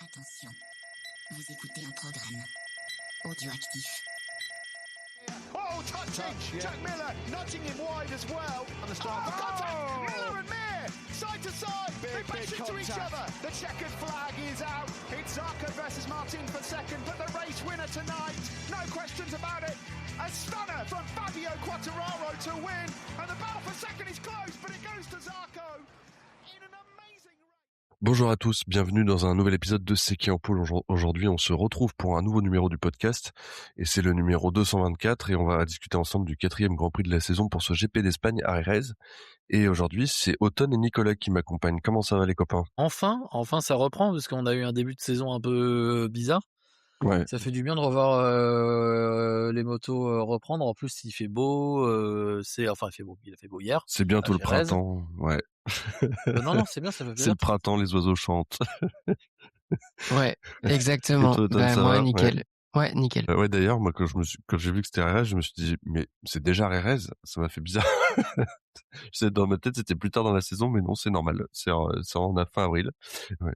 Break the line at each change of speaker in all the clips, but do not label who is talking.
Attention, vous écoutez un programme audioactif.
Oh, touch, Jack Miller nudging him wide as well.
On the start.
Contact! Miller and Mir, side to side, they bash into each
contact.
other. The checkered flag is out. It's Zarco versus Martin for second, but the race winner tonight, no questions about it. A stunner from Fabio Quartararo to win, and the battle for second is close, but it goes to Zarco in an amazing race.
Bonjour à tous, bienvenue dans un nouvel épisode de C'est qui en pôle. Aujourd'hui, on se retrouve pour un nouveau numéro du podcast et c'est le numéro 224 et on va discuter ensemble du 4e Grand Prix de la saison pour ce GP d'Espagne à Jerez. Et aujourd'hui, c'est Auton et Nicolas qui m'accompagnent. Comment ça va les copains ?
Enfin, ça reprend parce qu'on a eu un début de saison un peu bizarre.
Ouais,
Ça fait du bien de revoir les motos reprendre. En plus, il fait beau. Il fait beau. Il a fait beau hier.
c'est bientôt
à
le
Jerez.
printemps. Ouais,
Non, c'est bien, ça fait
c'est
plaisir.
le printemps, les oiseaux chantent.
Ouais,
Et
exactement.
toi, Auton, ça
Moi,
va ?
nickel. Ouais, nickel.
Ouais, d'ailleurs, moi, quand j'ai vu que c'était Jerez, je me suis dit, mais c'est déjà Jerez, ça m'a fait bizarre. Je sais, dans ma tête, c'était plus tard dans la saison, mais non, c'est normal. C'est en fin avril. Ouais.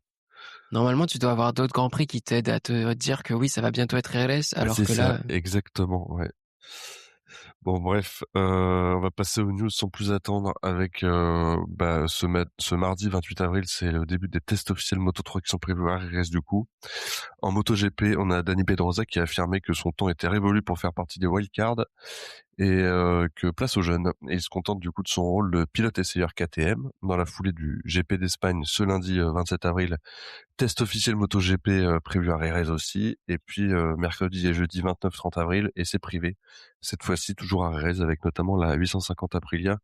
Normalement, tu dois avoir d'autres grands prix qui t'aident à te dire que oui, ça va bientôt être RLS, alors
C'est
que
ça,
là,
exactement, ouais. Bon, bref, on va passer aux news sans plus attendre avec ce mardi 28 avril, c'est le début des tests officiels Moto3 qui sont prévus à Jerez du coup. En MotoGP, on a Dani Pedrosa qui a affirmé que son temps était révolu pour faire partie des wildcards et que place aux jeunes. Et il se contente du coup de son rôle de pilote essayeur KTM. Dans la foulée du GP d'Espagne ce lundi 27 avril, test officiel MotoGP prévu à Jerez aussi. Et puis mercredi et jeudi 29-30 avril, essai privé. Cette fois-ci toujours à Jerez avec notamment la 850 Aprilia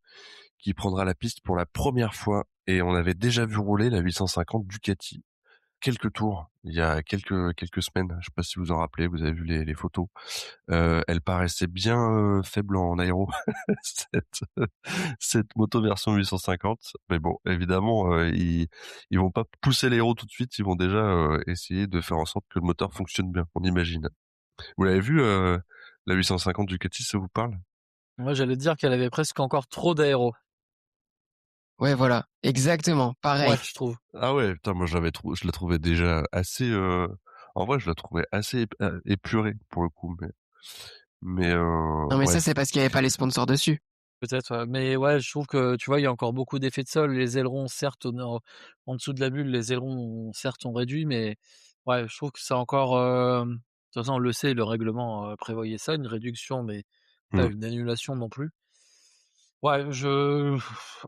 qui prendra la piste pour la première fois. Et on avait déjà vu rouler la 850 Ducati. Quelques tours, il y a quelques semaines, je sais pas si vous en rappelez, vous avez vu les photos. Elle paraissait bien faible en aéro, cette moto version 850. Mais bon, évidemment, ils vont pas pousser l'aéro tout de suite, ils vont déjà essayer de faire en sorte que le moteur fonctionne bien, on imagine. Vous l'avez vu, la 850 Ducati, ça vous parle ?
Moi, j'allais dire qu'elle avait presque encore trop d'aéro.
ouais, voilà, exactement, pareil.
Ouais, je trouve.
Ah ouais, putain, moi je la trouvais déjà assez... En vrai, je la trouvais assez épurée pour le coup, mais
Non, mais
ouais.
ça, c'est parce qu'il n'y avait pas les sponsors dessus.
Peut-être, ouais. Mais ouais, je trouve que, tu vois, il y a encore beaucoup d'effets de sol. Les ailerons, certes, en dessous de la bulle, les ailerons, certes, ont réduit, mais ouais, je trouve que c'est encore... de toute façon, on le sait, le règlement prévoyait ça, une réduction, mais pas
Mm.
une annulation non plus. Ouais,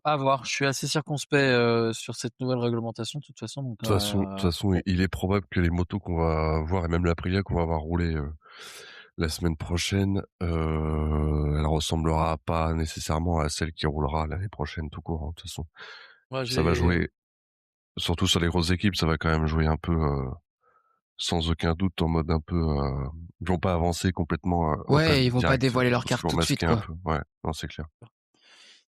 à voir. Je suis assez circonspect sur cette nouvelle réglementation, de toute façon. Donc,
De toute façon, il est probable que les motos qu'on va voir, et même l'Aprilia qu'on va voir rouler la semaine prochaine, elle ressemblera pas nécessairement à celle qui roulera l'année prochaine tout court, hein, de toute façon.
ouais,
Ça va jouer, surtout sur les grosses équipes, ça va quand même jouer un peu, sans aucun doute, en mode un peu... ils vont pas avancer complètement
Ouais,
open,
ils vont pas
direct,
dévoiler leur
parce
carte
qu'ils vont
tout de suite,
masquer un
quoi.
peu. Ouais, non, c'est clair.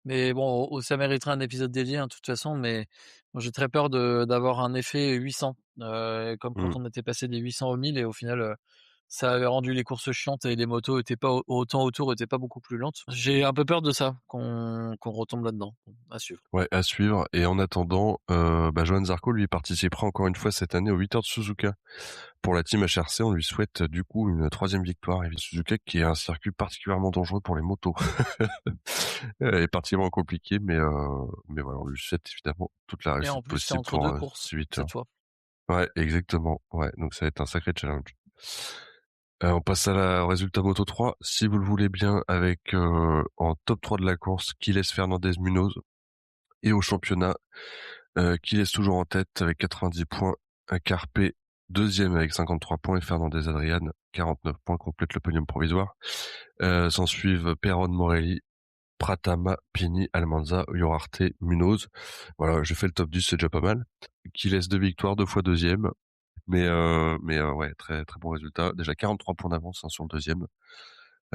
Mais bon, ça mériterait un épisode dédié, hein, de toute façon, mais moi, j'ai très peur d'avoir un effet 800, comme quand
Mm.
on était passé des 800 au 1000 et au final, ça avait rendu les courses chiantes et les motos étaient pas autant autour, étaient pas beaucoup plus lentes. J'ai un peu peur de ça, qu'on retombe là-dedans. Bon, à suivre.
Ouais, à suivre. Et en attendant, Johan Zarco, lui, participera encore une fois cette année aux 8 heures de Suzuka. Pour la team HRC, on lui souhaite du coup une 3e victoire. Et Suzuka qui est un circuit particulièrement dangereux pour les motos. Et particulièrement compliqué, mais voilà, on lui souhaite évidemment toute la
Et en
réussite
plus, c'est
possible
entre
pour
deux courses,
ces 8
cette
heures.
fois.
Ouais, exactement. Ouais, donc ça va être un sacré challenge. On passe au résultat Moto 3, si vous le voulez bien, avec en top 3 de la course, Quiles Fernandez Munoz. Et au championnat, Quiles toujours en tête avec 90 points, Carpe deuxième avec 53 points et Fernandez Adrian 49 points complète le podium provisoire. S'en suivent Perron Morelli, Pratama, Pini, Almanza, Yorarte, Munoz. Voilà, j'ai fait le top 10, c'est déjà pas mal. Quiles 2 victoires, 2 fois deuxième. Mais ouais, très très bon résultat. Déjà 43 points d'avance sur le deuxième.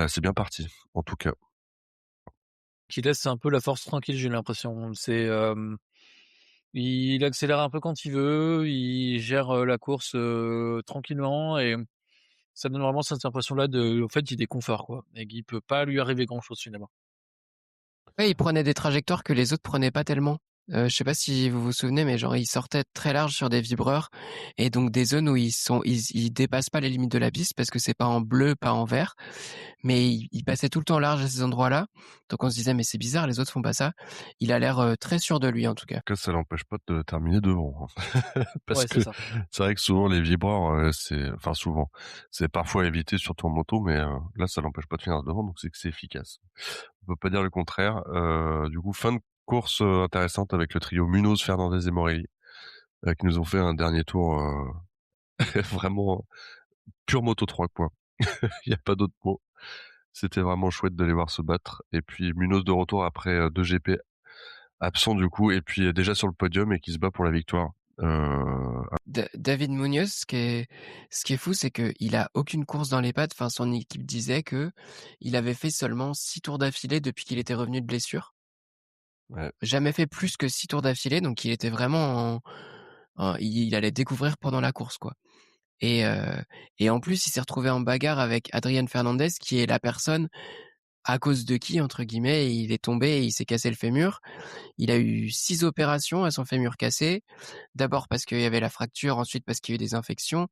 C'est bien parti, en tout cas.
Qui laisse, c'est un peu la force tranquille, j'ai l'impression. Il accélère un peu quand il veut, il gère la course tranquillement et ça donne vraiment cette impression-là en fait, il est confort, quoi, et qu'il peut pas lui arriver grand-chose finalement.
Ouais, ils prenaient des trajectoires que les autres prenaient pas tellement. Je sais pas si vous vous souvenez, mais genre, ils sortaient très large sur des vibreurs et donc des zones où ils dépassent pas les limites de la piste parce que c'est pas en bleu, pas en vert, mais il passait tout le temps large à ces endroits-là. Donc on se disait: «Mais c'est bizarre, les autres font pas ça». Il a l'air, très sûr de lui, en tout cas.
Que ça l'empêche pas de terminer devant, hein. Parce
Ouais,
que
c'est ça.
c'est vrai que souvent les vibreurs, souvent, c'est parfois évité surtout en moto, mais là ça l'empêche pas de finir devant, donc c'est que c'est efficace. On peut pas dire le contraire. Du coup, fin de course, intéressante avec le trio Munoz, Fernandez et Morelli, qui nous ont fait un dernier tour, vraiment pure Moto 3 quoi. Il y a pas d'autre mot. C'était vraiment chouette de les voir se battre et puis Munoz de retour après, 2 GP absent du coup et puis, déjà sur le podium et qui se bat pour la victoire.
David Munoz, ce qui est fou, c'est qu'il a aucune course dans les pattes. Enfin, son équipe disait qu'il avait fait seulement 6 tours d'affilée depuis qu'il était revenu de blessure.
Ouais.
Jamais fait plus que 6 tours d'affilée, donc il était vraiment il allait découvrir pendant la course, quoi. Et en plus, il s'est retrouvé en bagarre avec Adrian Fernandez, qui est la personne à cause de qui, entre guillemets, il est tombé et il s'est cassé le fémur. Il a eu 6 opérations à son fémur cassé. D'abord parce qu'il y avait la fracture, ensuite parce qu'il y a eu des infections.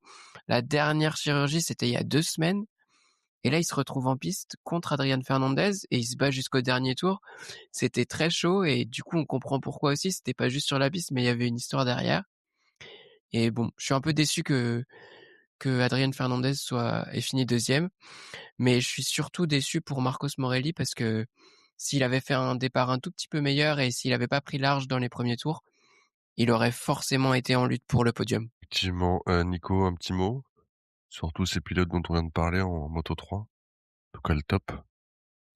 La dernière chirurgie, c'était il y a 2 semaines. Et là, il se retrouve en piste contre Adrian Fernandez et il se bat jusqu'au dernier tour. C'était très chaud et du coup, on comprend pourquoi aussi. C'était pas juste sur la piste, mais il y avait une histoire derrière. Et bon, je suis un peu déçu que Adrian Fernandez ait fini deuxième, mais je suis surtout déçu pour Marcos Morelli parce que s'il avait fait un départ un tout petit peu meilleur et s'il avait pas pris large dans les premiers tours, il aurait forcément été en lutte pour le podium.
Effectivement, Nico, un petit mot sur tous ces pilotes dont on vient de parler en Moto 3? En tout cas le top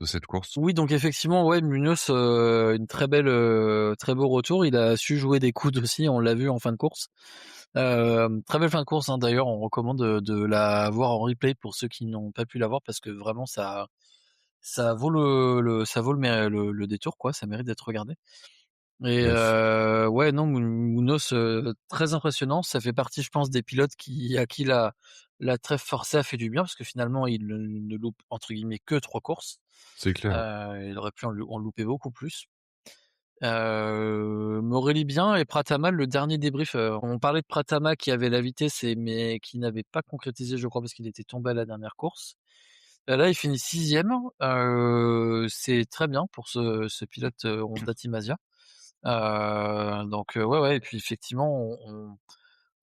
de cette course.
Oui, donc effectivement, ouais, Munoz, une très beau retour. Il a su jouer des coudes aussi, on l'a vu en fin de course. Très belle fin de course, hein, d'ailleurs, on recommande de la voir en replay pour ceux qui n'ont pas pu la voir parce que vraiment ça vaut le détour, quoi, ça mérite d'être regardé. Et
Yes.
ouais, non, Munoz, très impressionnant. Ça fait partie, je pense, des pilotes à qui la trêve forcée a fait du bien parce que finalement, il ne loupe entre guillemets que 3 courses.
C'est clair.
Il aurait pu en louper beaucoup plus. Morelli bien et Pratama, le dernier débrief, on parlait de Pratama qui avait la vitesse mais qui n'avait pas concrétisé, je crois, parce qu'il était tombé à la dernière course. Là, il finit 6e, c'est très bien pour ce pilote, Honda Team Asia. Donc ouais et puis effectivement,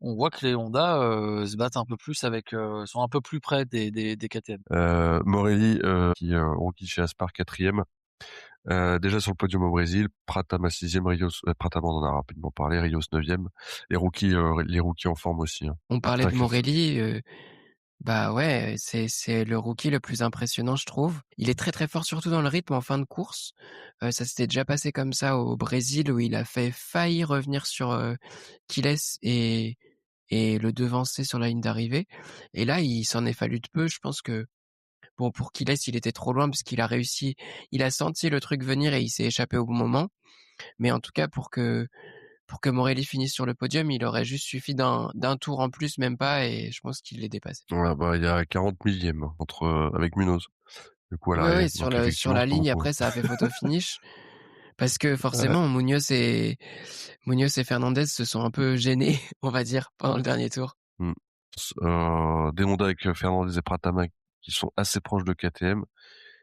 on voit que les Honda, se battent un peu plus sont un peu plus près des KTM.
Morelli, rookie chez Aspar 4e. Déjà sur le podium au Brésil, Pratama 6e, Rios, Pratama on en a rapidement parlé, Rios 9e. Les rookies en forme aussi, hein.
On parlait de
Sacré
Morelli, bah ouais, c'est le rookie le plus impressionnant, je trouve. Il est très très fort, surtout dans le rythme en fin de course. Ça s'était déjà passé comme ça au Brésil où il a failli revenir sur Quiles et le devancer sur la ligne d'arrivée. Et là, il s'en est fallu de peu. Je pense que bon, pour Quiles, il était trop loin parce qu'il a réussi, il a senti le truc venir et il s'est échappé au bon moment. Mais en tout cas, pour que Morelli finisse sur le podium, il aurait juste suffi d'un tour en plus, même pas, et je pense qu'il les dépassé.
Ouais, bah, il y a 40 millièmes avec Munoz, du coup, à
Ouais, ouais,
l'arrivée. Donc
sur
effectivement,
la
c'est pas
ligne,
beaucoup.
après, ça a fait photo finish. Parce que
Ouais.
forcément, Munoz et Fernandez se sont un peu gênés, on va dire, pendant le dernier tour.
Mmh. Des Honda avec Fernandez et Pratama qui sont assez proches de KTM,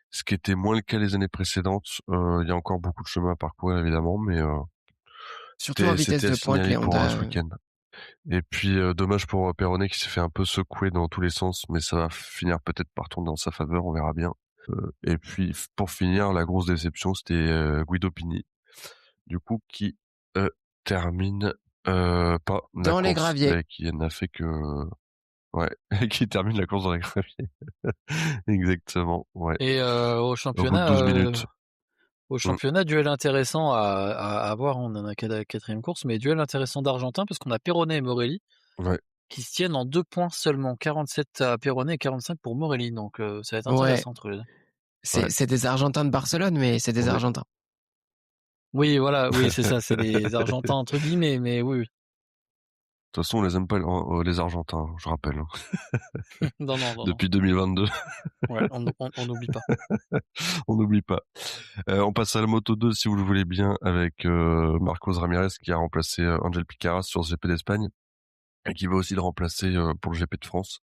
ce qui était moins le cas les années précédentes. Il y a encore beaucoup de chemin à parcourir évidemment, mais
Surtout en vitesse
c'était à
de pointe,
signaler
les
pour ce
Honda.
week-end. Et puis dommage pour Perronnet qui s'est fait un peu secouer dans tous les sens, mais ça va finir peut-être par tourner en sa faveur, on verra bien. Et puis pour finir, la grosse déception, c'était Guido Pini, du coup, qui termine pas la
Dans les
course
graviers.
et qui n'a fait que ouais, qui termine la course dans les graviers. Exactement, ouais.
Et
Au bout de 12 minutes.
au
Mmh.
championnat, duel intéressant à voir. On en a qu'à la 4e course, mais duel intéressant d'Argentin parce qu'on a Perronnet et Morelli
Ouais.
qui se tiennent en 2 points seulement. 47 à Perronnet et 45 pour Morelli, donc ça va être
Ouais,
intéressant entre les 2.
Ouais.
c'est des Argentins de Barcelone, mais c'est des
Oui.
Argentins.
Oui, voilà, oui, c'est ça, c'est des Argentins entre guillemets, mais oui, oui.
toute façon, on les aime pas les Argentins, je rappelle, hein.
Non.
Depuis 2022.
Ouais, on n'oublie pas.
On n'oublie pas. On passe à la Moto 2 si vous le voulez bien avec Marcos Ramirez qui a remplacé Angel Piqueras sur le GP d'Espagne et qui va aussi le remplacer pour le GP de France.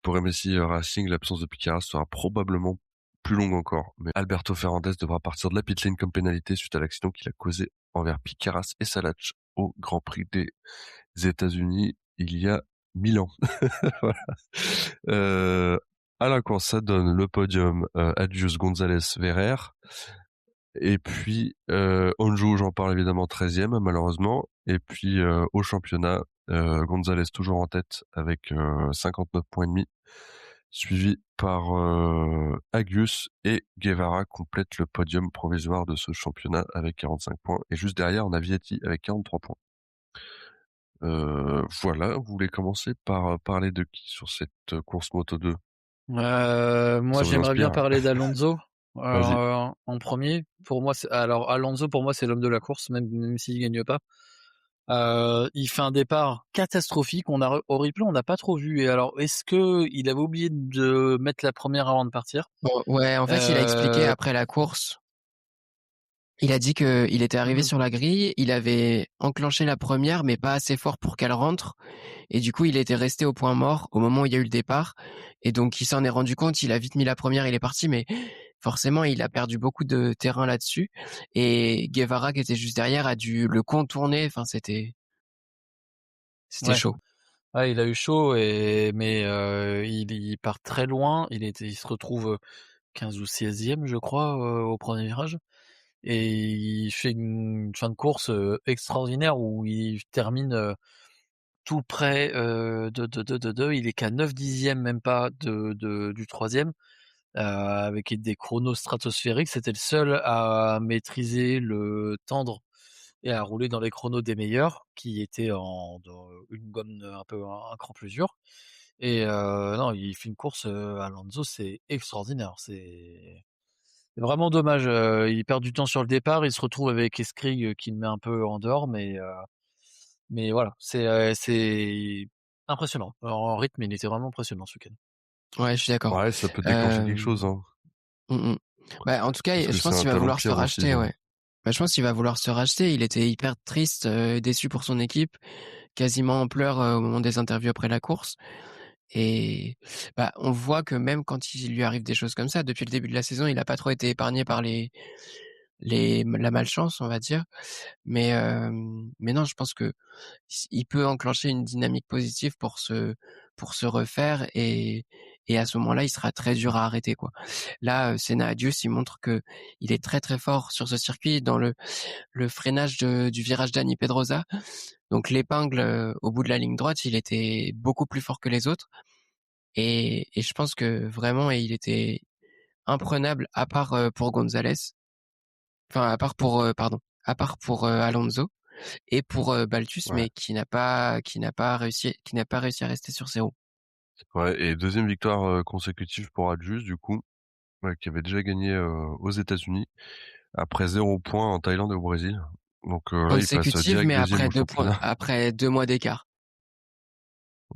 Pour MSI Racing, l'absence de Piqueras sera probablement plus longue encore, mais Alberto Ferrandez devra partir de la pit lane comme pénalité suite à l'accident qu'il a causé envers Piqueras et Salatch au Grand Prix des États-Unis il y a 1000 ans. Voilà. À la course, ça donne le podium Adjus González Ferrer. Et puis Anjou, j'en parle évidemment 13e malheureusement. Et puis au championnat, González toujours en tête avec 59 points et demi, suivi par Agius, et Guevara complète le podium provisoire de ce championnat avec 45 points. Et juste derrière, on a Vietti avec 43 points. Voilà, vous voulez commencer par parler de qui sur cette course Moto 2?
Moi, j'aimerais bien parler d'Alonso en premier. Pour moi, Alonso, pour moi, c'est l'homme de la course, même s'il gagne pas. Il fait un départ catastrophique. Au replay, on n'a pas trop vu. Et alors, est-ce que il avait oublié de mettre la première avant de partir?
Bon, ouais, en fait, il a expliqué après la course. Il a dit qu'il était arrivé sur la grille, il avait enclenché la première, mais pas assez fort pour qu'elle rentre. Et du coup, il était resté au point mort au moment où il y a eu le départ. Et donc, il s'en est rendu compte, il a vite mis la première, il est parti, mais forcément, il a perdu beaucoup de terrain là-dessus. Et Guevara, qui était juste derrière, a dû le contourner. Enfin, c'était chaud.
Ouais, il a eu chaud, mais il part très loin. Il se retrouve 15 ou 16e, je crois, au premier virage. Et il fait une fin de course extraordinaire où il termine tout près il est qu'à 9 dixièmes, même pas du troisième, avec des chronos stratosphériques. C'était le seul à maîtriser le tendre et à rouler dans les chronos des meilleurs, qui étaient dans une gomme un cran plus dur. Et non, il fait une course, Alonso, c'est extraordinaire. C'est vraiment dommage. Il perd du temps sur le départ, il se retrouve avec Eskrig qui le met un peu en dehors, mais voilà, c'est impressionnant. En rythme, il était vraiment impressionnant ce week-end.
Ouais, je suis d'accord.
Ouais, ça peut déclencher quelque chose, hein.
Bah, en tout cas,
Parce que
je pense
c'est
qu'il
un
va
talent
vouloir se
pire aussi,
racheter,
hein.
ouais. Bah, je pense qu'il va vouloir se racheter. Il était hyper triste, déçu pour son équipe, quasiment en pleurs au moment des interviews après la course. Et bah, on voit que même quand il lui arrive des choses comme ça, depuis le début de la saison, il n'a pas trop été épargné par la malchance, on va dire. Mais non, je pense que il peut enclencher une dynamique positive pour se refaire, et à ce moment-là, il sera très dur à arrêter, quoi. Là, Senna Adius, il montre que il est très très fort sur ce circuit dans le freinage du virage d'Ani Pedrosa. Donc l'épingle au bout de la ligne droite, il était beaucoup plus fort que les autres, et je pense que vraiment il était imprenable, à part pour González, enfin à part pour Alonso et pour Baltus,
Ouais.
mais qui n'a pas réussi à rester sur ses roues.
Ouais, et deuxième victoire consécutive pour Adjus, du coup, qui avait déjà gagné aux États-Unis après 0 points en Thaïlande et au Brésil. Donc là, il passe
Consécutive,
direct
mais
deuxième au championnat.
après 2 mois d'écart.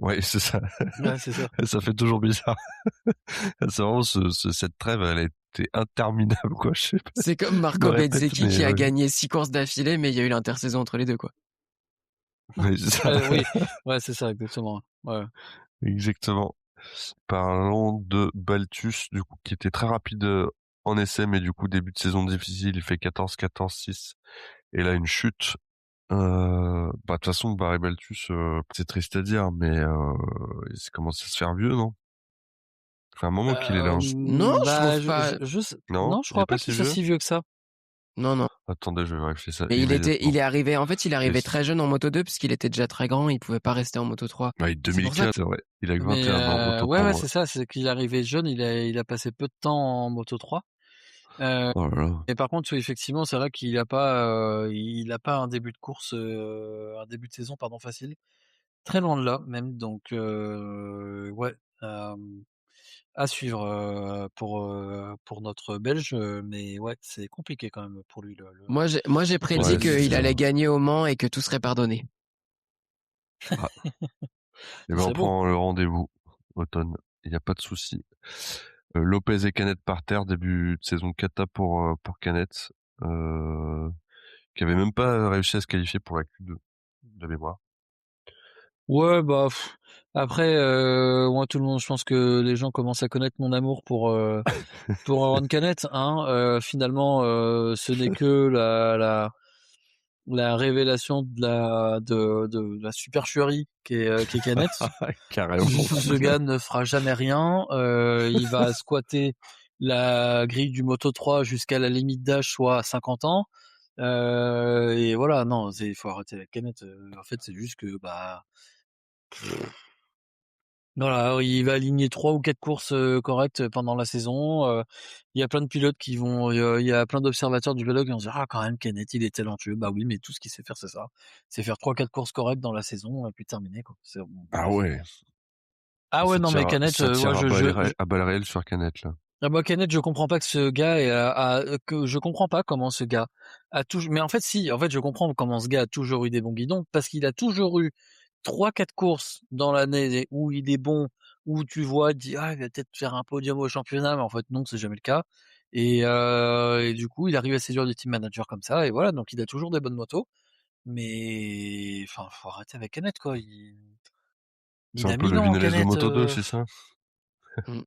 Ouais, c'est ça.
Ouais, c'est ça.
Ça fait toujours bizarre. C'est vraiment cette trêve, elle a été interminable, quoi. Je sais pas.
C'est comme
Je me
Marco
répète,
Bezzecchi
mais
qui a gagné 6 courses d'affilée, mais il y a eu l'intersaison entre les deux, quoi.
oui, c'est ça.
Oui, ouais, c'est ça, exactement. Ouais.
Exactement. Parlons de Baltus, du coup, qui était très rapide en essai, mais du coup, début de saison difficile, il fait 14-14-6. Et là, une chute. De toute façon, Barry Baltus, c'est triste à dire, mais il commence à se faire vieux, non? Ça fait un moment qu'il est là, hein.
Non, je trouve
je,
pas.
Non,
je
il est
crois
pas
pas
si
qu'il soit
vieux?
si vieux que ça.
Non.
Attendez, je vais vérifier ça
Mais il
immédiatement.
est arrivé, en fait, il est arrivé
Mais
très jeune en Moto 2 parce qu'il était déjà très grand, il pouvait pas rester en Moto 3.
ouais,
C'est pour ça
2015, c'est vrai. Il a que
Mais
21 ans, autant pour
ouais,
moi.
c'est ça, c'est qu'il est arrivé jeune, il a passé peu de temps en Moto 3.
Oh là là.
Et par contre, oui, effectivement, c'est vrai qu'il a pas un début de course, un début de saison, pardon, facile. Très loin de là, même. Donc, ouais, à suivre pour notre Belge, mais ouais, c'est compliqué quand même pour lui.
Moi, j'ai prédit
Ouais, c'est
qu'il
ça.
allait gagner au Mans et que tout serait pardonné.
Ah. Et
Ce
ben on
serait beau.
prend le rendez-vous automne, il y a pas de souci. Lopez et Canet par terre, début de saison cata pour Canet, qui avait même pas réussi à se qualifier pour la Q2 de mémoire.
Ouais, bah après, moi tout le monde, je pense que les gens commencent à connaître mon amour pour Aaron Canet, hein. Finalement, ce n'est que la révélation de la supercherie qui est Canet.
Carrément.
Ce gars ne fera jamais rien. Il va squatter la grille du Moto 3 jusqu'à la limite d'âge, soit 50 ans. Et voilà, non, il faut arrêter avec Canet. En fait, c'est juste que voilà, il va aligner 3 ou 4 courses correctes pendant la saison. Il y a plein de pilotes il y a plein d'observateurs du paddock qui vont se dire ah quand même Canet il est talentueux. Bah oui, mais tout ce qu'il sait faire c'est ça, c'est faire 3-4 courses correctes dans la saison et puis terminer quoi.
Ah ouais.
Ah ouais non mais Canet,
Ça tire
ouais,
à balles réelles sur Canet là.
ah bah Canet, je comprends pas que ce gars que je comprends pas comment ce gars a toujours. Mais en fait, si, en fait, je comprends comment ce gars a toujours eu des bons guidons parce qu'il a toujours eu 3-4 courses dans l'année où il est bon, où tu vois, tu dis ah il va peut-être faire un podium au championnat, mais en fait non, c'est jamais le cas. Et du coup, il arrive à séduire du team manager comme ça et voilà, donc il a toujours des bonnes motos. Mais enfin, faut arrêter avec Canet quoi.
C'est
Il
un
a
peu
1000
le
ans
Vinales de
Canet.
Moto 2, c'est ça?
Mmh.
Le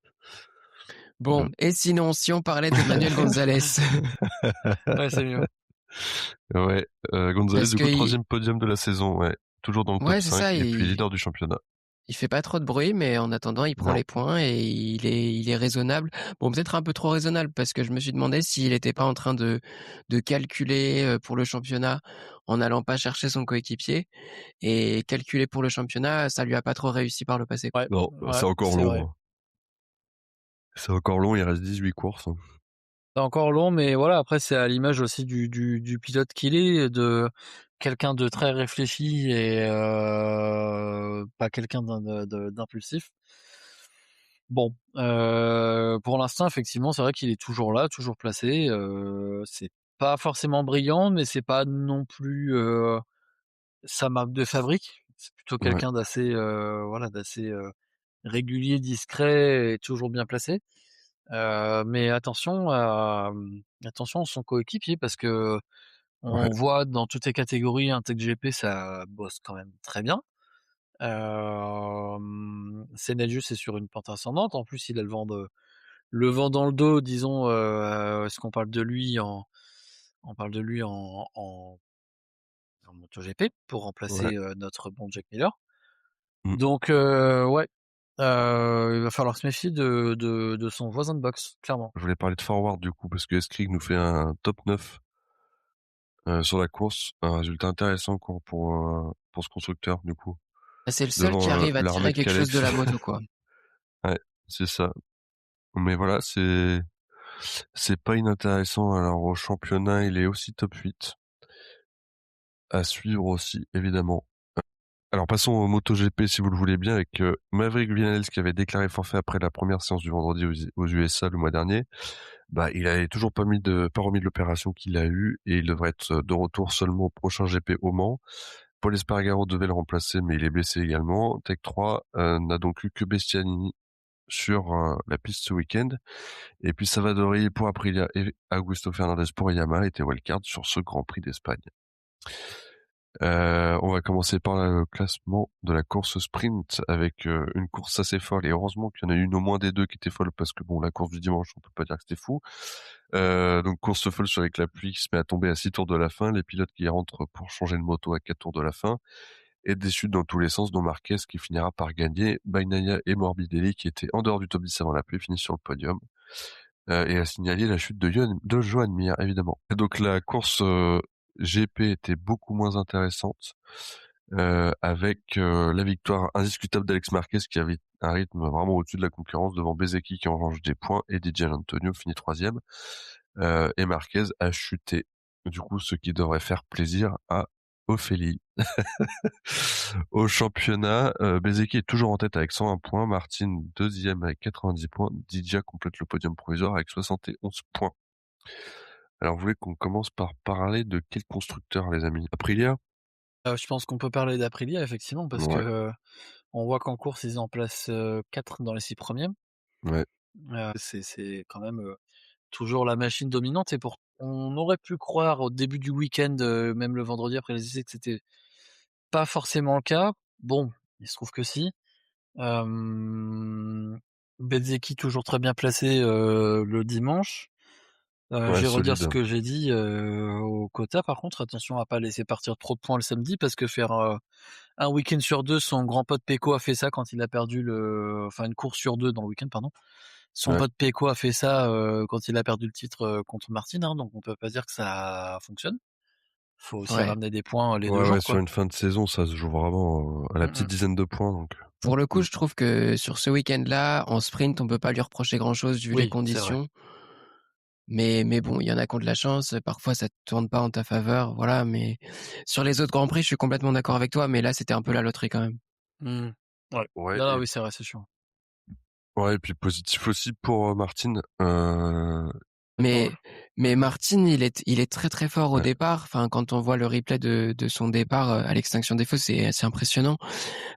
Bon, et sinon, si on parlait de Manuel Gonzalez,
Ouais, c'est mieux.
Ouais, Gonzalez
parce
du
que
coup 3e podium de la saison, ouais. Toujours dans le top
ouais, c'est
5
ça,
et puis leader du championnat.
il fait pas trop de bruit, mais en attendant, il prend
Non.
les points et il est raisonnable. Bon, peut-être un peu trop raisonnable parce que je me suis demandé s'il était pas en train de calculer pour le championnat en n'allant pas chercher son coéquipier, et calculer pour le championnat, ça lui a pas trop réussi par le passé.
Ouais,
Non,
ouais,
c'est encore
c'est vrai.
long. Hein. C'est encore long, il reste 18 courses. Hein.
C'est encore long, mais voilà, après, c'est à l'image aussi du pilote qu'il est, de quelqu'un de très réfléchi et pas quelqu'un d'impulsif. Bon, pour l'instant, effectivement, c'est vrai qu'il est toujours là, toujours placé. C'est pas forcément brillant, mais c'est pas non plus sa marque de fabrique. C'est plutôt
Ouais.
quelqu'un d'assez, voilà, d'assez régulier, discret et toujours bien placé. Mais attention à son coéquipier parce que
Ouais.
on voit dans toutes les catégories un TecGP ça bosse quand même très bien. Senaju c'est sur une pente ascendante. En plus, il a le vent dans le dos, disons. Est-ce qu'on parle de lui on parle de lui en MotoGP pour
Ouais.
remplacer notre bon Jack Miller.
Mmh.
Donc ouais, il va falloir se méfier de son voisin de boxe, clairement.
Je voulais parler de forward du coup parce que S-Krieg nous fait un top 9 sur la course, un résultat intéressant encore pour ce constructeur du coup.
C'est le seul qui
Devant
arrive à
l'armée
tirer
de
quelque chose de
Calex.
la moto, quoi.
Ouais, c'est ça. Mais voilà, c'est pas inintéressant. Alors au championnat, il est aussi top 8. À suivre aussi, évidemment. Alors passons au MotoGP si vous le voulez bien avec Maverick Vinales qui avait déclaré forfait après la première séance du vendredi aux USA le mois dernier. Bah, il avait toujours pas remis de l'opération qu'il a eue et il devrait être de retour seulement au prochain GP au Mans. Paul Espargaro devait le remplacer mais il est blessé également. Tech 3 n'a donc eu que Bastianini sur la piste ce week-end. Et puis Savadori pour Aprilia et Augusto Fernandez pour Yamaha étaient wildcard sur ce Grand Prix d'Espagne. On va commencer par le classement de la course sprint avec une course assez folle et heureusement qu'il y en a une au moins des deux qui était folle parce que bon la course du dimanche on peut pas dire que c'était fou. Donc course folle avec la pluie qui se met à tomber à 6 tours de la fin, les pilotes qui rentrent pour changer de moto à 4 tours de la fin et des chutes dans tous les sens dont Marquez qui finira par gagner, Bagnaia et Morbidelli qui étaient en dehors du top 10 avant la pluie finissent sur le podium. Et à signaler la chute de Joan Mir évidemment. Et donc la course GP était beaucoup moins intéressante avec la victoire indiscutable d'Alex Marquez qui avait un rythme vraiment au-dessus de la concurrence devant Bezzecchi qui engrange des points et Di Gianantonio finit 3e et Marquez a chuté du coup ce qui devrait faire plaisir à Ophélie. Au championnat, Bezzecchi est toujours en tête avec 101 points, Martin 2e avec 90 points, Didia complète le podium provisoire avec 71 points. Alors, vous voulez qu'on commence par parler de quel constructeur, les amis? Aprilia?
Je pense qu'on peut parler d'Aprilia effectivement parce que,
Ouais,
on voit qu'en course, ils en placent, 4 dans les 6 premiers.
ouais,
C'est quand même, toujours la machine dominante et on aurait pu croire au début du week-end, même le vendredi après les essais que c'était pas forcément le cas. Bon, il se trouve que si. Hem, Bezzecchi toujours très bien placé, le dimanche. Je
ouais,
vais redire ce
solide.
que j'ai dit, au quota par contre, attention à pas laisser partir trop de points le samedi parce que faire, un week-end sur 2, son grand pote Pecco a fait ça quand il a perdu enfin une course sur 2 dans le week-end pardon. Son
Ouais,
pote Pecco a fait ça, quand il a perdu le titre, contre Martin, hein, donc on peut pas dire que ça fonctionne. Faut aussi
Ouais.
ramener des points, les 2
ouais, ouais,
jours
sur
quoi.
une fin de saison, ça se joue vraiment à la
Mmh
petite
mh.
dizaine de points, donc.
Pour le coup,
Mm.
je trouve que sur ce week-end-là, en sprint, on peut pas lui reprocher grand-chose vu les
Oui, c'est vrai.
conditions. Mais bon, il y en a qui ont de la chance, parfois ça tourne pas en ta faveur, voilà, mais sur les autres grands prix, je suis complètement d'accord avec toi, mais là, c'était un peu la loterie quand même.
Mmh. Ouais.
Ouais,
Non, non,
et
oui, c'est vrai, c'est sûr.
ouais, et puis positif aussi pour Martin.
Ouais,
Mais mais Martin, il est très, très fort au
ouais,
départ. Enfin, quand on voit le replay de son départ, à l'extinction des feux, c'est assez impressionnant.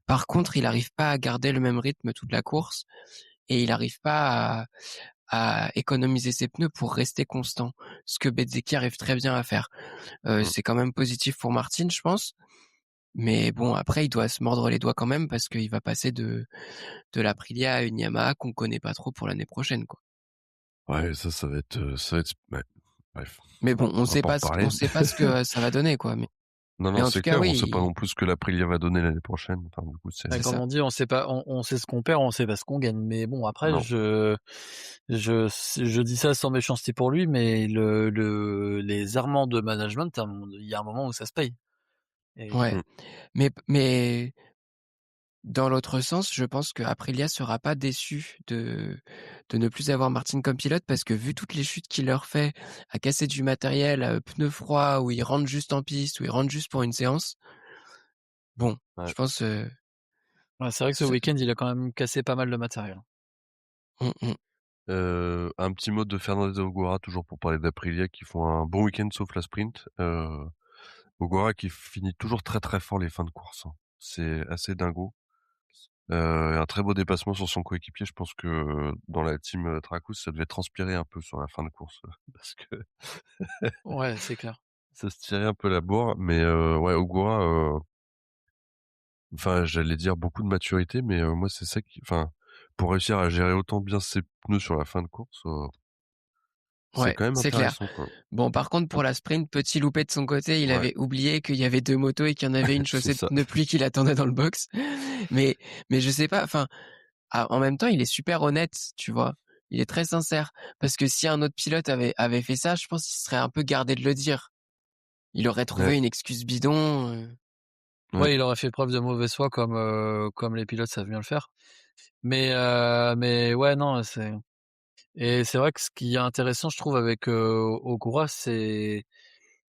Par contre, il arrive pas à garder le même rythme toute la course et il arrive pas à économiser ses pneus pour rester constant, ce que Bezzecchi arrive très bien à faire.
mm.
C'est quand même positif pour Martin, je pense. Mais bon, après, il doit se mordre les doigts quand même parce qu'il va passer de l'Aprilia à une Yamaha qu'on connaît pas trop pour l'année prochaine, quoi.
Ouais, ça va être, ouais, bref,
Mais bon,
on va pas en
on
reparler.
sait pas ce que ça va donner, quoi.
Non,
Mais
non,
en
c'est
tout cas,
clair, on sait pas
oui,
non plus ce que l'Aprilia va donner l'année prochaine. Enfin, du coup,
bah,
c'est
comme
ça.
on dit, on sait pas on sait ce qu'on perd, on sait pas ce qu'on gagne. Mais bon, après,
non.
je dis ça sans méchanceté pour lui, mais les errements de management, il y a un moment où ça se paye.
Ouais.
Et
Mm.
Mais dans l'autre sens, je pense que Aprilia sera pas déçu de ne plus avoir Martin comme pilote parce que vu toutes les chutes qu'il leur fait à casser du matériel, pneus froids, où ils rentrent juste en piste, où ils rentrent juste pour une séance, bon,
Ouais.
je pense,
ouais, c'est vrai que ce
ça
week-end, il a quand même cassé pas mal de matériel.
mmh mh.
Un petit mot de Fernandez et Ogura, toujours pour parler d'Aprilia, qui font un bon week-end sauf la sprint. Ogura qui finit toujours très très fort les fins de course, hein. C'est assez dingo. Un très beau dépassement sur son coéquipier. Je pense que dans la team Tracous, ça devait transpirer un peu sur la fin de course, parce que
Ouais, c'est clair.
ça se tirait un peu la bourre. Mais ouais, Ogura, enfin, j'allais dire beaucoup de maturité, mais moi, c'est ça qui, enfin, pour réussir à gérer autant bien ses pneus sur la fin de course, c'est
Ouais,
quand même
c'est clair.
intéressant, quoi.
Bon, par contre,
Mmh.
pour la sprint, petit loupé de son côté, il
Ouais,
avait oublié qu'il y avait 2 motos et qu'il y en avait une
c'est
chaussée de
ça.
pneus pluie qui l'attendait dans le box. Mais je sais pas, enfin, en même temps, il est super honnête, tu vois? Il est très sincère parce que si un autre pilote avait fait ça, je pense qu'il se serait un peu gardé de le dire. Il aurait
Ouais,
trouvé une excuse bidon,
ouais,
Ouais, il aurait fait preuve de mauvaise foi comme les pilotes savent bien le faire. Mais ouais, non, c'est vrai que ce qui est intéressant, je trouve, avec, Ogura, il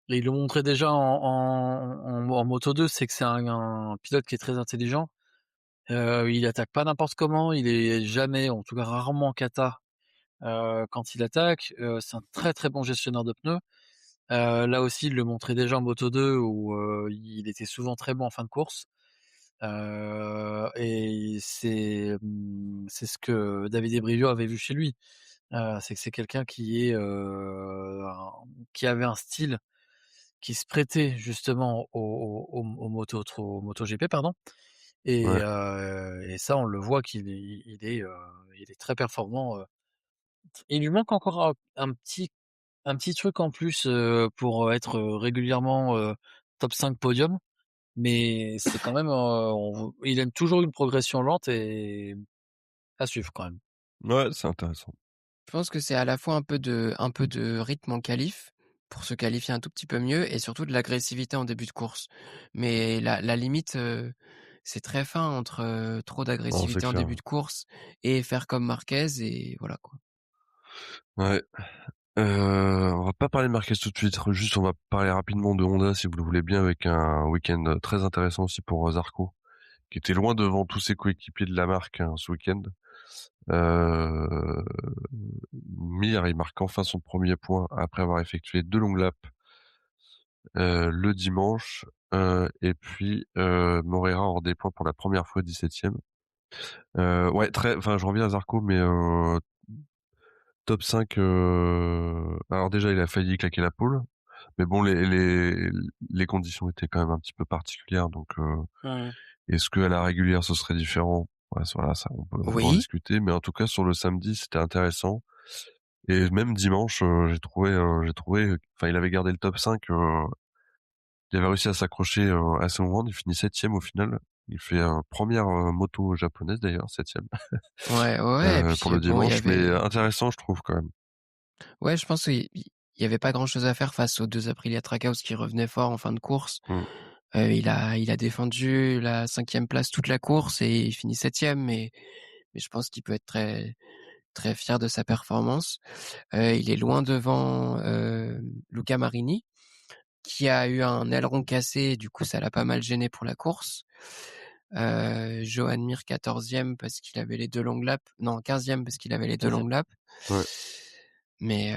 le montrait déjà en Moto2, c'est que c'est un pilote qui est très intelligent. Il attaque pas n'importe comment, il est jamais, en tout cas rarement en cata, quand il attaque. C'est un très, très bon gestionnaire de pneus. Là aussi, il le montrait déjà en Moto2 où, il était souvent très bon en fin de course. Et c'est ce que David Ebrivio avait vu chez lui. C'est que c'est quelqu'un qui avait un style qui se prêtait justement au MotoGP, pardon.
ouais.
Et ça, on le voit il est très performant. Il lui manque encore un petit truc en plus, pour être, régulièrement, top 5 podium, mais c'est quand même, il aime toujours une progression lente et à suivre quand même.
Ouais, c'est intéressant.
je pense que c'est à la fois un peu de rythme en qualif, pour se qualifier un tout petit peu mieux et surtout de l'agressivité en début de course. Mais la limite, c'est très fin entre, trop
Non, c'est
d'agressivité en
clair.
début de course et faire comme Marquez et voilà, quoi.
Ouais. On va pas parler de Marquez tout de suite, juste on va parler rapidement de Honda si vous le voulez bien, avec un week-end très intéressant aussi pour Zarco, qui était loin devant tous ses coéquipiers de la marque, hein, ce week-end. Mir, il marque enfin son premier point après avoir effectué 2 longues laps le dimanche, et puis, Moreira hors des points pour la première fois 17e. Ouais, enfin, je reviens à Zarco, mais top 5, alors déjà, il a failli claquer la pole, mais bon, les conditions étaient quand même un petit peu particulières, donc
Mmh.
est-ce qu'à la régulière, ce serait différent? Ouais, voilà, ça, on peut en
Oui,
discuter, mais en tout cas, sur le samedi, c'était intéressant, et même dimanche, j'ai trouvé, enfin, il avait gardé le top 5, il avait réussi à s'accrocher, à ce moment, il finit 7e au final. Il fait, 1re, moto japonaise d'ailleurs, 7e,
ouais, ouais, et
pour
puis
le
bon, il y
dimanche, mais
avait
intéressant, je trouve, quand même.
ouais, je pense qu'il y avait pas grand-chose à faire face aux 2 Aprilia Trackhouse qui revenaient fort en fin de course.
Mmh.
Il a défendu la 5e place toute la course et il finit 7e, mais je pense qu'il peut être très très fier de sa performance. Il est loin devant, Luca Marini, qui a eu un aileron cassé, du coup ça l'a pas mal gêné pour la course. Joan Mir 14e parce qu'il avait les 2 long laps. Non, 15e parce qu'il avait les 2 long
15e.
laps.
Ouais.
Mais,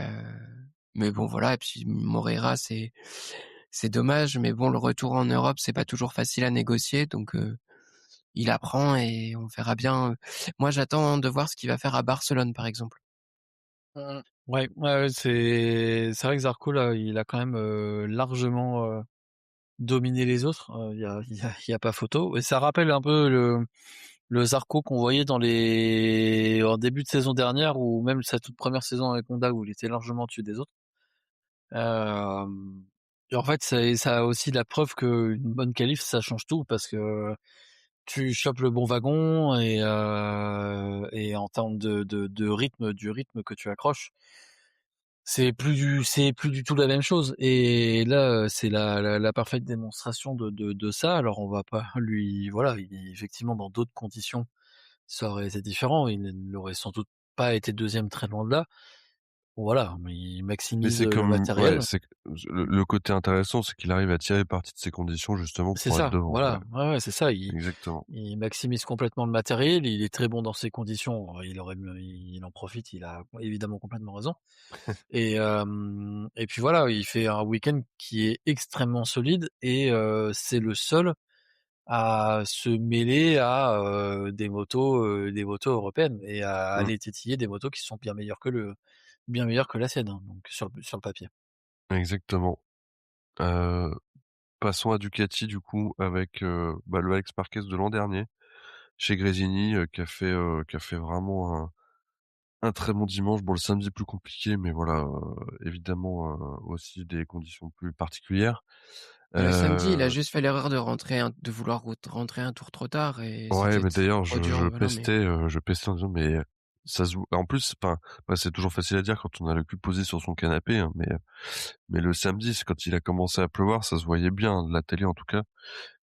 mais bon voilà, et puis Moreira c'est dommage, mais bon le retour en Europe, c'est pas toujours facile à négocier, donc il apprend et on verra bien. Moi j'attends de voir ce qu'il va faire à Barcelone, par exemple.
Mmh. Ouais, ouais, ouais, c'est vrai que Zarco là, il a quand même, largement, dominé les autres, il y a pas photo et ça rappelle un peu le Zarco qu'on voyait en début de saison dernière ou même sa toute première saison avec Honda où il était largement au-dessus des autres. Hem et en fait, ça a aussi la preuve qu'une bonne qualif, ça change tout parce que tu chopes le bon wagon et en termes de rythme, du rythme que tu accroches, c'est plus du tout la même chose et là, c'est la parfaite démonstration de ça. Alors on va pas lui voilà, effectivement dans d'autres conditions, ça aurait été différent. Il n'aurait sans doute pas été 2e très loin de là. Voilà, mais il
Mais
maximise,
c'est
le
comme ouais,
matériel.
c'est que le côté intéressant, c'est qu'il arrive à tirer parti de ces conditions justement
C'est
pour être
ça,
devant, ouais,
voilà, ouais, ouais, c'est ça. Il
exactement.
il maximise complètement le matériel, il est très bon dans ces conditions. Il en profite, il a évidemment complètement raison et puis voilà, il fait un week-end qui est extrêmement solide et c'est le seul à se mêler à, des motos européennes et à
Mmh,
aller tétiller des motos qui sont bien meilleures que la sienne, hein, donc sur le papier.
exactement. Heu, Passons à Ducati du coup avec, bah, le Alex Marquez de l'an dernier chez Gresini, qui a fait vraiment un très bon dimanche. Bon, le samedi plus compliqué, mais voilà, évidemment, aussi des conditions plus particulières.
Le samedi, il a
Heu,
juste fait l'erreur de vouloir rentrer un tour trop tard et
ouais, mais
c'était
d'ailleurs
trop
je
dur,
je
voilà, mais
pestais, je pestais en disant: «Mais ça se voit». En plus, enfin, bah, c'est toujours facile à dire quand on a le cul posé sur son canapé, hein, mais le samedi, c'est quand il a commencé à pleuvoir, ça se voyait bien, de la télé en tout cas,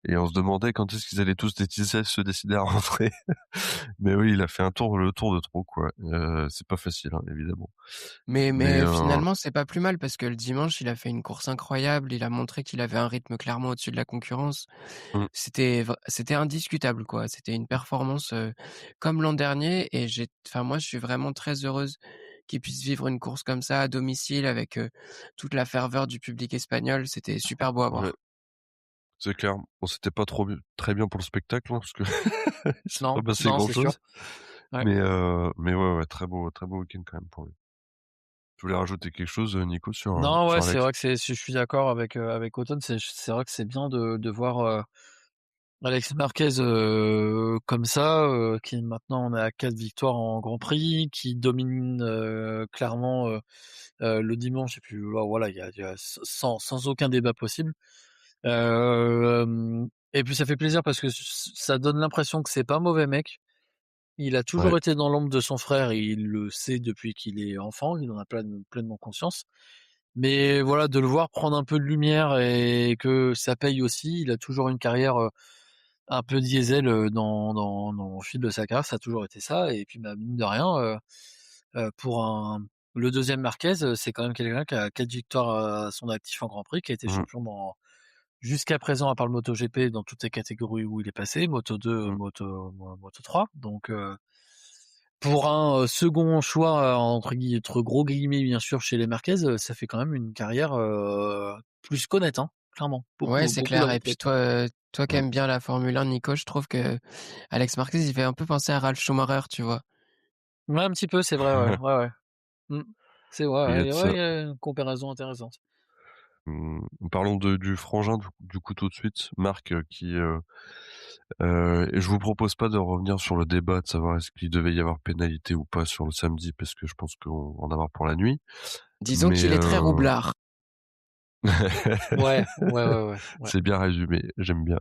et on se demandait quand est-ce qu'ils allaient tous se décider à rentrer. Mais oui, il a fait le tour de trop, quoi. C'est pas facile, hein, évidemment. Mais
mais finalement, c'est pas plus mal parce que le dimanche, il a fait une course incroyable, il a montré qu'il avait un rythme clairement au-dessus de la concurrence.
mmh,
C'était indiscutable, quoi. C'était une performance, comme l'an dernier et enfin moi, je suis vraiment très heureuse qu'il puisse vivre une course comme ça à domicile avec, toute la ferveur du public espagnol. C'était super beau à
ouais,
voir.
c'est clair. Bon, c'était pas très bien pour le spectacle, hein, parce que il s'est pas
Non,
passé
non, c'est sûr.
grand-chose.
Ouais.
Mais ouais, ouais, très beau week-end quand même pour lui. Tu voulais rajouter quelque chose, Nico,
Non, ouais,
sur
c'est
Alex?
vrai que je suis d'accord avec Automne, c'est vrai que c'est bien de voir, Alex Marquez, comme ça, qui maintenant on est à 4 victoires en Grand Prix, qui domine, clairement, le dimanche et puis voilà, il y a sans aucun débat possible. Et puis ça fait plaisir parce que ça donne l'impression que c'est pas un mauvais mec. Il a
Ouais,
toujours été dans l'ombre de son frère et il le sait depuis qu'il est enfant, il en a pleinement conscience. Mais voilà, de le voir prendre un peu de lumière et que ça paye aussi, il a toujours une carrière, un peu diesel, dans le fil de sa carrière, ça a toujours été ça et puis, bah, mine de rien, pour le deuxième Marquez, c'est quand même quelqu'un qui a 4 victoires à son actif en Grand Prix, qui a été
mmh,
champion jusqu'à présent, à part le MotoGP, dans toutes les catégories où il est passé, Moto2,
mmh,
Moto3, donc pour un, second choix, entre gros guillemets, bien sûr, chez les Marquez, ça fait quand même une carrière, plus qu'honnête, hein, clairement.
Ouais,
Beaucoup,
c'est
beaucoup
clair. Et puis
d'honnêteté.
toi qui
Ouais.
aimes bien la Formule 1, Nico, je trouve que Alex Marquez, il fait un peu penser à Ralf Schumacher, tu vois.
Ouais, un petit peu, c'est vrai, ouais, ouais, ouais. Mmh. C'est
Il y a
ouais,
de
ouais,
ça.
il y a une comparaison intéressante.
Parlons du frangin du coup tout de suite, Marc, et je vous propose pas de revenir sur le débat de savoir est-ce qu'il devait y avoir pénalité ou pas sur le samedi parce que je pense qu'on va en avoir pour la nuit.
Disons
Mais
qu'il est très roublard.
Ouais, ouais, ouais, ouais, ouais.
c'est bien résumé, j'aime bien.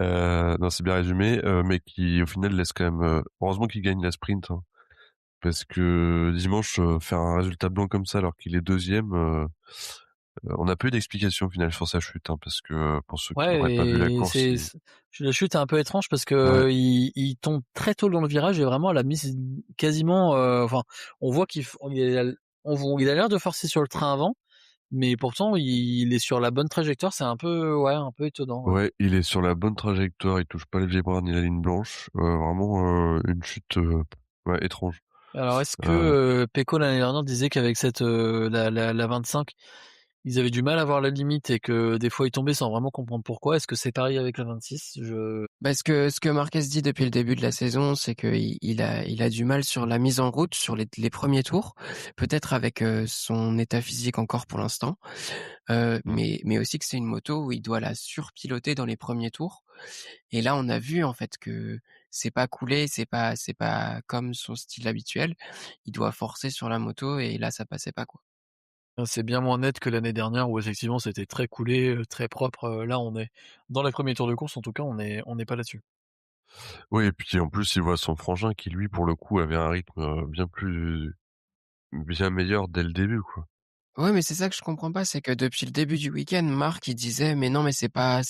Non, c'est bien résumé, mais qui au final laisse quand même. Heureusement qu'il gagne la sprint, hein, parce que dimanche faire un résultat blanc comme ça alors qu'il est deuxième, on n'a pas eu d'explication au final sur sa chute, hein, parce que pour ceux qui n'auraient
Ouais,
pas vu la
et
course,
la chute est un peu étrange parce
ouais,
que il tombe très tôt dans le virage et vraiment à la mise quasiment, enfin, on voit il a l'air de forcer sur le train avant, mais pourtant il est sur la bonne trajectoire. C'est un peu, ouais, un peu étonnant, ouais.
ouais, il est sur la bonne trajectoire, il touche pas le vibreur ni la ligne blanche, vraiment une chute ouais, étrange.
Alors est-ce que,
Euh,
Pecco l'année dernière disait qu'avec cette, la 25, ils avaient du mal à voir la limite et que des fois ils tombaient sans vraiment comprendre pourquoi? Est-ce que c'est pareil avec la 26?
Bah, ce que Marquez dit depuis le début de la saison, c'est qu'il a du mal sur la mise en route, sur les premiers tours, peut-être avec son état physique encore pour l'instant,
mm,
mais aussi que c'est une moto où il doit la surpiloter dans les premiers tours. Et là, on a vu en fait que c'est pas coulé, c'est pas comme son style habituel. Il doit forcer sur la moto et là, ça passait pas quoi.
C'est bien moins net que l'année dernière où effectivement c'était très coulé, très propre, là on est dans les premiers tours de course en tout cas, on n'est pas là-dessus.
oui, et puis en plus, il voit son frangin qui lui, pour le coup, avait un rythme bien meilleur dès le début, quoi.
Ouais, mais c'est ça que je comprends pas, c'est que depuis le début du week-end, Marc, il disait: «Mais non, mais c'est pas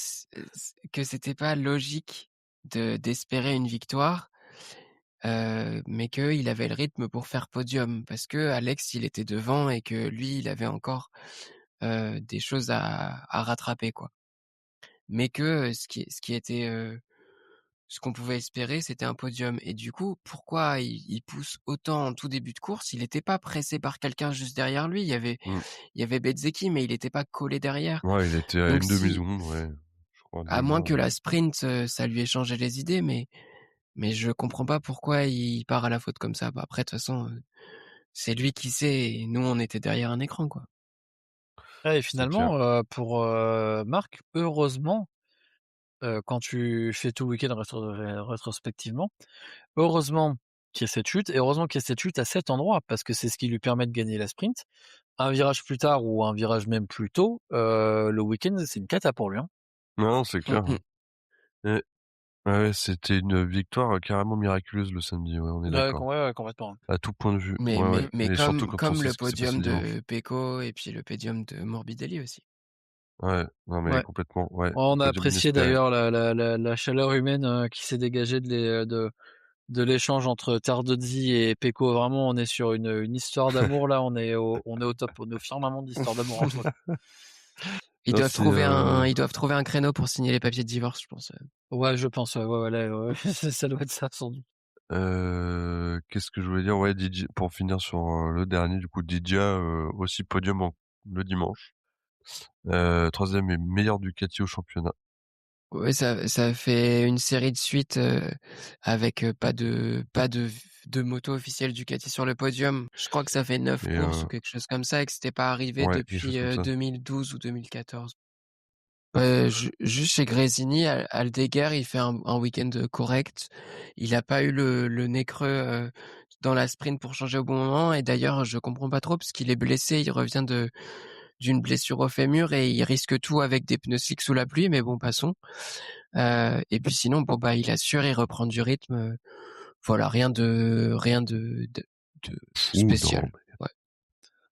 que c'était pas logique d'espérer une victoire, mais qu'il avait le rythme pour faire podium». Parce que Alex, il était devant et que lui, il avait encore, des choses à rattraper, quoi. Mais que, ce qui était, ce qu'on pouvait espérer, c'était un podium et du coup, pourquoi il pousse autant en tout début de course? Il était pas pressé par quelqu'un juste derrière lui.
Mm.
Il y avait Bezzecchi, mais il était pas collé derrière.
Ouais, il était à
Donc
une
si
demi-seconde, ouais, je crois
à
déjà.
moins que la sprint, ça lui ait changé les idées, mais je comprends pas pourquoi il part à la faute comme ça. Bah, après de toute façon, c'est lui qui sait et nous on était derrière un écran, quoi.
Ouais et
C'est clair.
finalement, pour, Marc, heureusement, quand tu fais tout le week-end rétrospectivement, heureusement qu'il y a cette chute et heureusement qu'il y a cette chute à cet endroit parce que c'est ce qui lui permet de gagner la sprint. Un virage plus tard ou un virage même plus tôt, le week-end c'est une cata pour lui, hein.
Non, c'est
Mmh
clair.
mh.
Ouais, ouais, c'était une victoire carrément miraculeuse le samedi, ouais, on est d'accord.
Ouais, ouais, complètement, ouais.
À tout point de vue,
Mais
ouais, ouais,
mais mais
et surtout
comme
quand on
comme
sait
le
ce qui s'est passé
podium
dimanche.
de Pecco et puis le podium de Morbidelli aussi.
Ouais, non mais
Ouais.
complètement, ouais,
On a
podium
apprécié
inespéré.
d'ailleurs la chaleur humaine, qui s'est dégagée de l'échange entre Tardozzi et Pecco. Vraiment, on est sur une histoire d'amour là, on est au top, on est au firmament de l'histoire d'amour entre eux.
Ils
Non,
doivent
c'est,
trouver un créneau pour signer les papiers de divorce, je pense.
Ouais, je pense, ouais, ouais, ouais, là, ouais, ça doit être ça sans doute.
qu'est-ce que je voulais dire? Ouais, DJ pour finir sur, le dernier du coup, Didia, aussi podium le dimanche. 3e et meilleur Ducati au championnat
Ouais, ça fait une série de suites, avec, pas de moto officielle Ducati sur le podium. Je crois que ça fait 9
et
courses ou quelque chose comme ça et que c'était pas arrivé
ouais, quelque chose
depuis,
comme ça.
2012 ou 2014. Juste chez Gresini, Aldeguer, il fait un week-end, correct. Il a pas eu le nez creux, dans la sprint pour changer au bon moment et d'ailleurs, je comprends pas trop parce qu'il est blessé, il revient d'une blessure au fémur et il risque tout avec des pneus slicks sous la pluie, mais bon, passons. Et puis sinon, bon, bah, il assure, il reprend du rythme, voilà, rien de
Ouh non,
spécial.
mais
Ouais.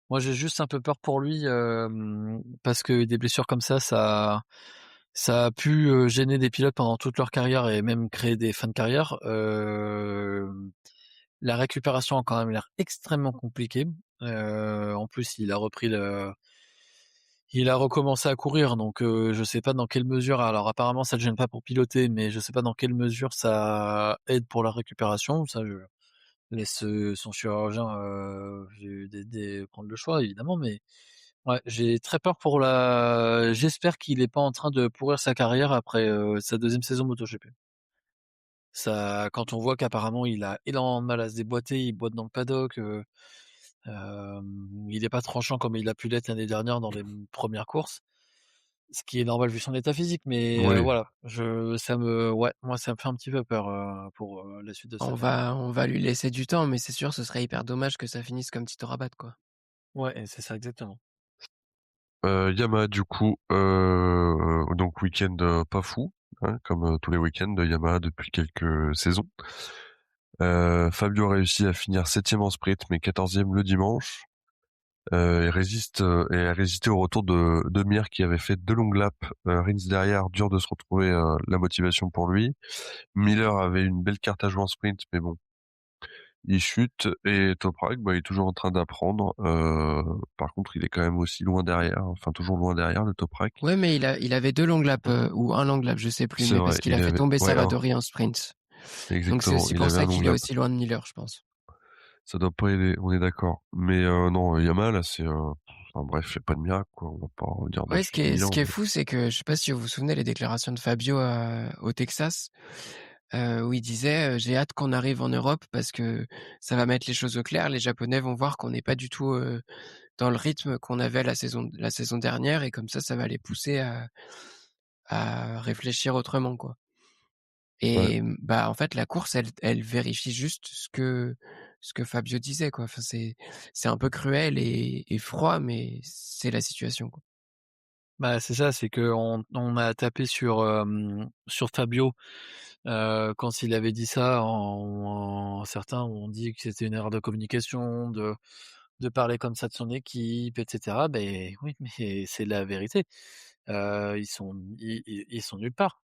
Moi, j'ai juste un peu peur pour lui, parce que des blessures comme ça a pu, gêner des pilotes pendant toute leur carrière et même créer des fins de carrière. La récupération a quand même l'air extrêmement compliquée. En plus, il a recommencé à courir, donc je sais pas dans quelle mesure. Alors apparemment, ça le gêne pas pour piloter, mais je sais pas dans quelle mesure ça aide pour la récupération. Ça, je laisse son chirurgien prendre le choix évidemment, mais Ouais, j'ai très peur pour j'espère qu'il est pas en train de pourrir sa carrière après, sa 2e saison MotoGP. Ça quand on voit qu'apparemment il a énormément de mal à se déboîter, il boite dans le paddock, il est pas tranchant comme il a pu l'être l'année dernière dans les premières courses, ce qui est normal vu son état physique, mais
Oui.
voilà, moi ça me fait un petit peu peur, pour, la suite de sa carrière.
On va lui laisser du temps, mais c'est sûr, ce serait hyper dommage que ça finisse comme Tito Rabat, quoi.
Ouais et c'est ça exactement.
Yamaha du coup, donc week-end pas fou, hein, comme tous les week-ends de Yamaha depuis quelques saisons. Fabio a réussi à finir 7e en sprint, mais 14e le dimanche. Et a résisté au retour de Mir qui avait fait 2 longues laps. Rins derrière, dur de se retrouver la motivation pour lui. Miller avait une belle carte à jouer en sprint, mais bon, il chute. Et Toprak, il est toujours en train d'apprendre. Par contre, il est quand même aussi loin derrière, enfin toujours loin derrière le Toprak.
Ouais, mais il avait 2 long laps, ou un long lap, je sais plus,
C'est
mais
vrai,
parce qu'il
il
a fait
avait,
tomber
ouais,
Savadori en sprint. Donc c'est
exactement,
aussi
il
pour
avait un
ça
long
qu'il est
lap.
aussi loin de Miller, je pense.
Ça doit pas aider, on est d'accord. Mais non, Yamaha là, enfin, bref, y a pas de miracle quoi. On va pas dire
Ouais,
depuis 1000
ce
ans.
qui est
Mais...
fou, c'est que je sais pas si vous vous souvenez les déclarations de Fabio au Texas, où il disait j'ai hâte qu'on arrive en Europe parce que ça va mettre les choses au clair. Les Japonais vont voir qu'on n'est pas du tout dans le rythme qu'on avait la saison dernière et comme ça va les pousser à réfléchir autrement, quoi.
Ouais,
Et bah en fait la course elle vérifie juste ce que Fabio disait, quoi. Enfin c'est un peu cruel et froid, mais c'est la situation, quoi.
Bah, c'est ça, c'est qu'on a tapé sur Fabio, quand il avait dit ça certains ont dit que c'était une erreur de communication, de parler comme ça de son équipe et cetera. Beh, oui, mais c'est la vérité. Ils sont nulle part.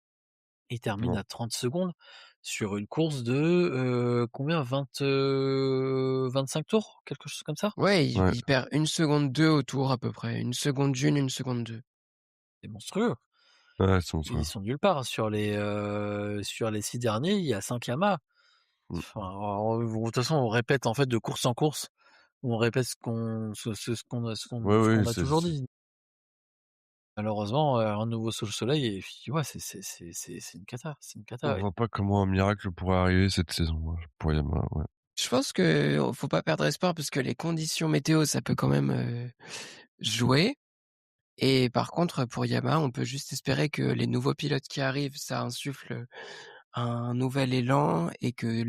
Ils terminent
non.
à 30 secondes sur une course de, combien? 25 tours? Quelque chose comme ça?
Ouais,
Ouais,
il perd 1 seconde 2 au tour à peu près, 1 seconde 1, 1 seconde 2.
C'est monstrueux.
ouais, c'est bon,
Ils
ça.
sont nulle part. Sur les 6 derniers, il y a 5 Yamaha.
Mm.
Enfin, de toute façon, on répète en fait de course en course, on répète
Ouais,
ce
oui,
qu'on a toujours dit. Malheureusement, un nouveau sous le soleil et puis ouais, c'est une cata, c'est une
on
cata, ouais.
voit pas comment un miracle pourrait arriver cette saison pour Yamaha. Ouais.
Je pense que faut pas perdre espoir parce que les conditions météo, ça peut quand même jouer. Et par contre, pour Yamaha, on peut juste espérer que les nouveaux pilotes qui arrivent, ça insuffle un nouvel élan et que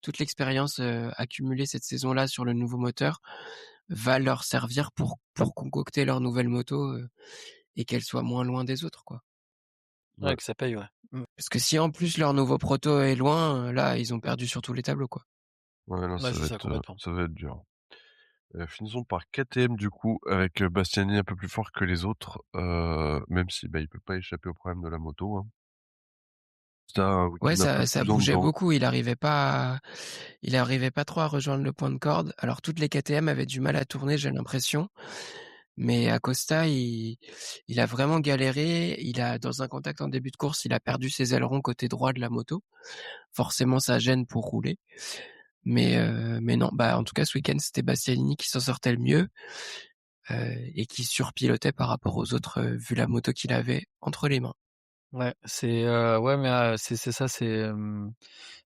toute l'expérience accumulée cette saison-là sur le nouveau moteur va leur servir pour concocter leur nouvelle moto et qu'elle soit moins loin des autres, quoi.
Ouais,
Ouais,
que ça paye, ouais.
Parce que si en plus leur nouveau proto est loin, là, ils ont perdu sur tous les tableaux, quoi.
ouais, là,
Ouais, c'est ça complètement.
ça va être dur. Finissons par KTM du coup, avec Bastianini un peu plus fort que les autres, même si il peut pas échapper au problème de la moto. Hein. C'était un
Ouais,
week-end un peu
ça
plus en
bougeait
dedans.
beaucoup. Il arrivait pas trop à rejoindre le point de corde. Alors toutes les KTM avaient du mal à tourner, j'ai l'impression. Mais Acosta, il a vraiment galéré. Dans un contact en début de course, il a perdu ses ailerons côté droit de la moto. Forcément, ça gêne pour rouler. Mais non, en tout cas, ce week-end, c'était Bastianini qui s'en sortait le mieux et qui surpilotait par rapport aux autres, vu la moto qu'il avait entre les mains.
Ouais, ouais, mais c'est ça,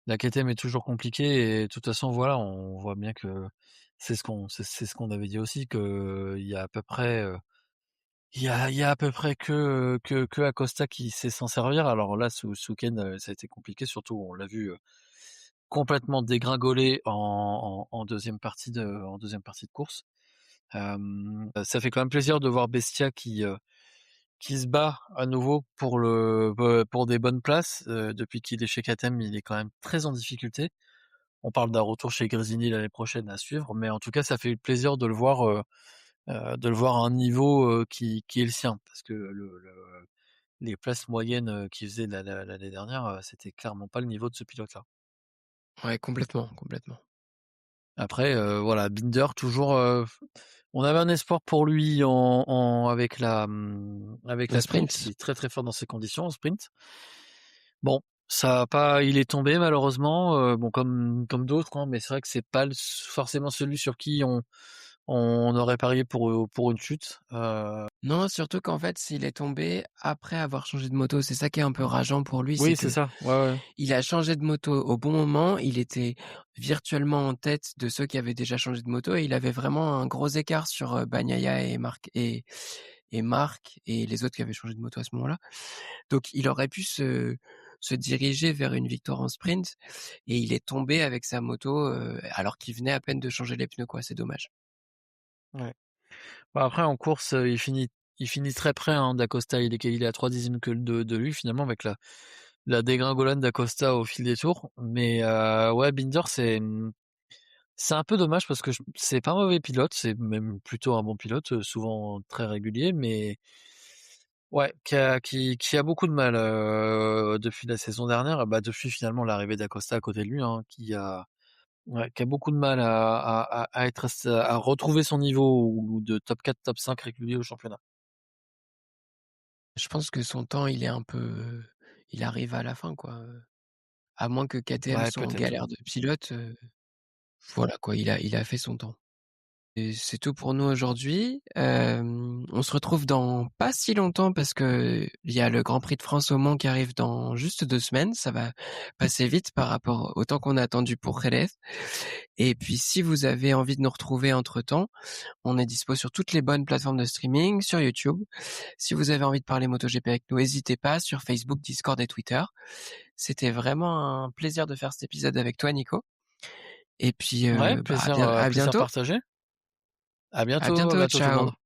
la KTM est toujours compliquée et de toute façon, voilà, on voit bien que c'est ce qu'on avait dit aussi, qu'il y a à peu près, il y a à peu près que Acosta qui sait s'en servir. Alors là, ce week-end, ça a été compliqué, surtout on l'a vu, complètement dégringoler en 2e partie de course. Ça fait quand même plaisir de voir Bestia qui se bat à nouveau pour des bonnes places. Depuis qu'il est chez KTM, il est quand même très en difficulté. On parle d'un retour chez Gresini l'année prochaine à suivre, mais en tout cas, ça fait plaisir de le voir à un niveau qui est le sien, parce que les places moyennes qu'il faisait l'année dernière, c'était clairement pas le niveau de ce pilote-là.
Ouais, complètement, complètement.
Après, voilà, Binder toujours. On avait un espoir pour lui avec
Le
la Twinks,
sprint.
qui est très très fort dans ces conditions au sprint. Bon, ça a pas, il est tombé malheureusement, bon comme d'autres, hein, mais c'est vrai que c'est pas forcément celui sur qui on on aurait parié pour une chute.
Non, surtout qu'en fait, s'il est tombé après avoir changé de moto, c'est ça qui est un peu rageant pour lui, c'est
Oui, c'est
que
ça. Ouais.
il a changé de moto au bon moment, il était virtuellement en tête de ceux qui avaient déjà changé de moto et il avait vraiment un gros écart sur Bagnaia et Marc et les autres qui avaient changé de moto à ce moment-là. Donc il aurait pu se diriger vers une victoire en sprint et il est tombé avec sa moto alors qu'il venait à peine de changer les pneus, quoi. C'est dommage.
Ouais. Bah, après en course, il finit très près, hein, d'Acosta. Il est à 3 dixièmes que de lui finalement avec la dégringolade d'Acosta au fil des tours. Mais ouais, Binder, c'est un peu dommage parce que c'est pas un mauvais pilote, c'est même plutôt un bon pilote, souvent très régulier, mais ouais, qui a beaucoup de mal depuis la saison dernière, bah depuis finalement l'arrivée d'Acosta à côté de lui, hein, qui a beaucoup de mal à retrouver son niveau ou de top 4, top 5 régulier au championnat.
Je pense que son temps, il est un peu, il arrive à la fin, quoi. À moins que KTM
Ouais,
soit en
peut-être.
galère de pilote, voilà quoi, il a fait son temps. Et c'est tout pour nous aujourd'hui. On se retrouve dans pas si longtemps parce que il y a le Grand Prix de France au Mans qui arrive dans juste 2 semaines. Ça va passer vite par rapport au temps qu'on a attendu pour Jerez. Et puis si vous avez envie de nous retrouver entre-temps, on est dispo sur toutes les bonnes plateformes de streaming, sur YouTube. Si vous avez envie de parler MotoGP avec nous, n'hésitez pas sur Facebook, Discord et Twitter. C'était vraiment un plaisir de faire cet épisode avec toi, Nico. Et puis,
Ouais,
bah,
plaisir
à
plaisir
bientôt.
partagé. À
À
bientôt
bientôt.
tout le monde.
Ciao.